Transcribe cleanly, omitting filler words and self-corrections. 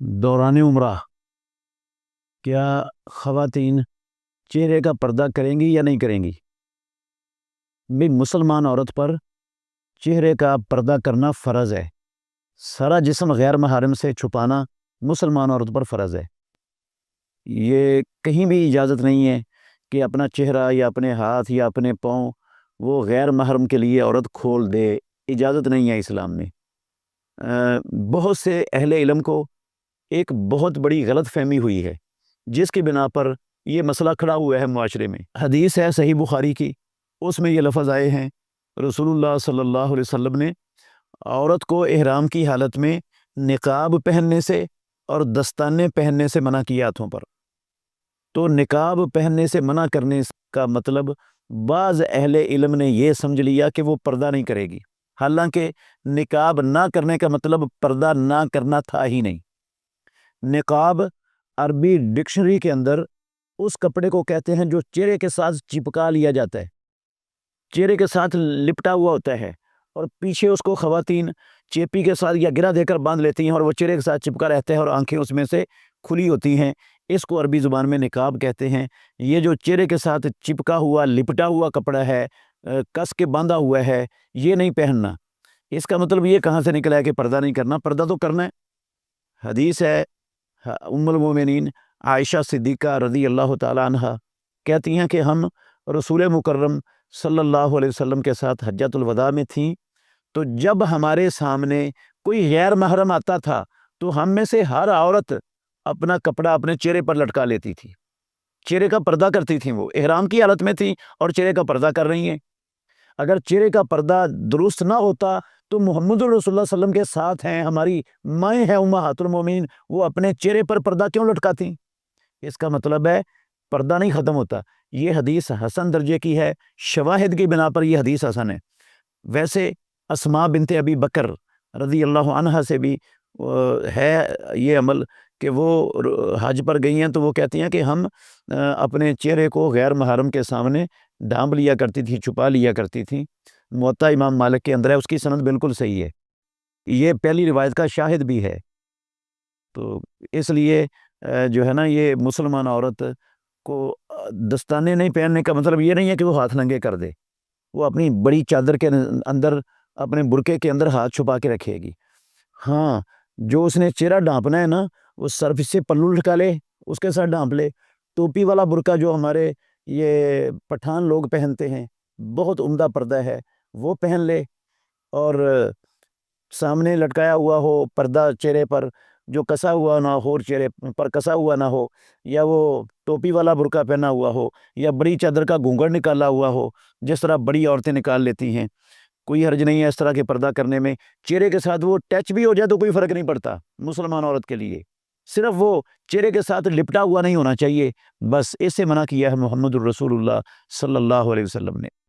دوران عمرہ کیا خواتین چہرے کا پردہ کریں گی یا نہیں کریں گی؟ بھی مسلمان عورت پر چہرے کا پردہ کرنا فرض ہے. سارا جسم غیر محرم سے چھپانا مسلمان عورت پر فرض ہے. یہ کہیں بھی اجازت نہیں ہے کہ اپنا چہرہ یا اپنے ہاتھ یا اپنے پاؤں وہ غیر محرم کے لیے عورت کھول دے. اجازت نہیں ہے اسلام میں. بہت سے اہل علم کو ایک بہت بڑی غلط فہمی ہوئی ہے جس کی بنا پر یہ مسئلہ کھڑا ہوا ہے معاشرے میں. حدیث ہے صحیح بخاری کی، اس میں یہ لفظ آئے ہیں رسول اللہ صلی اللہ علیہ وسلم نے عورت کو احرام کی حالت میں نقاب پہننے سے اور دستانے پہننے سے منع کیا ہاتھوں پر. تو نقاب پہننے سے منع کرنے کا مطلب بعض اہل علم نے یہ سمجھ لیا کہ وہ پردہ نہیں کرے گی، حالانکہ نقاب نہ کرنے کا مطلب پردہ نہ کرنا تھا ہی نہیں. نقاب عربی ڈکشنری کے اندر اس کپڑے کو کہتے ہیں جو چہرے کے ساتھ چپکا لیا جاتا ہے، چہرے کے ساتھ لپٹا ہوا ہوتا ہے، اور پیچھے اس کو خواتین چیپی کے ساتھ یا گرہ دے کر باندھ لیتی ہیں اور وہ چہرے کے ساتھ چپکا رہتا ہے اور آنکھیں اس میں سے کھلی ہوتی ہیں. اس کو عربی زبان میں نقاب کہتے ہیں. یہ جو چہرے کے ساتھ چپکا ہوا لپٹا ہوا کپڑا ہے، کس کے باندھا ہوا ہے، یہ نہیں پہننا. اس کا مطلب یہ کہاں سے نکلا ہے کہ پردہ نہیں کرنا؟ پردہ تو کرنا ہے. حدیث ہے ام المومنین عائشہ صدیقہ رضی اللہ تعالی عنہ کہتی ہیں کہ ہم رسول مکرم صلی اللہ علیہ وسلم کے ساتھ حجۃ الوداع میں تھیں، تو جب ہمارے سامنے کوئی غیر محرم آتا تھا تو ہم میں سے ہر عورت اپنا کپڑا اپنے چہرے پر لٹکا لیتی تھی، چہرے کا پردہ کرتی تھیں. وہ احرام کی حالت میں تھیں اور چہرے کا پردہ کر رہی ہیں. اگر چہرے کا پردہ درست نہ ہوتا تو محمد رسول اللہ صلی اللہ علیہ وسلم کے ساتھ ہیں، ہماری مائیں ہیں امہات المومنین، وہ اپنے چہرے پر پردہ کیوں لٹکاتی؟ اس کا مطلب ہے پردہ نہیں ختم ہوتا. یہ حدیث حسن درجے کی ہے، شواہد کی بنا پر یہ حدیث حسن ہے. ویسے اسماء بنت ابی بکر رضی اللہ عنہا سے بھی ہے یہ عمل کہ وہ حج پر گئی ہیں تو وہ کہتی ہیں کہ ہم اپنے چہرے کو غیر محرم کے سامنے ڈھانپ لیا کرتی تھی، چھپا لیا کرتی تھیں. موطا امام مالک کے اندر ہے، اس کی سند بالکل صحیح ہے. یہ پہلی روایت کا شاہد بھی ہے. تو اس لیے جو ہے نا، یہ مسلمان عورت کو دستانے نہیں پہننے کا مطلب یہ نہیں ہے کہ وہ ہاتھ ننگے کر دے. وہ اپنی بڑی چادر کے اندر اپنے برقعے کے اندر ہاتھ چھپا کے رکھے گی. ہاں، جو اس نے چہرہ ڈھانپنا ہے نا، وہ سرف سے پلو لٹکا لے، اس کے ساتھ ڈھانپ لے. ٹوپی والا برقع جو ہمارے یہ پٹھان لوگ پہنتے ہیں، بہت عمدہ پردہ ہے، وہ پہن لے. اور سامنے لٹکایا ہوا ہو پردہ چہرے پر جو کسا ہوا نہ ہو، چہرے پر کسا ہوا نہ ہو، یا وہ ٹوپی والا برقع پہنا ہوا ہو، یا بڑی چادر کا گھونگھٹ نکالا ہوا ہو جس طرح بڑی عورتیں نکال لیتی ہیں. کوئی حرج نہیں ہے اس طرح کے پردہ کرنے میں. چہرے کے ساتھ وہ ٹچ بھی ہو جائے تو کوئی فرق نہیں پڑتا مسلمان عورت کے لیے. صرف وہ چہرے کے ساتھ لپٹا ہوا نہیں ہونا چاہیے، بس اس سے منع کیا ہے محمد الرسول اللہ صلی اللہ علیہ وسلم نے.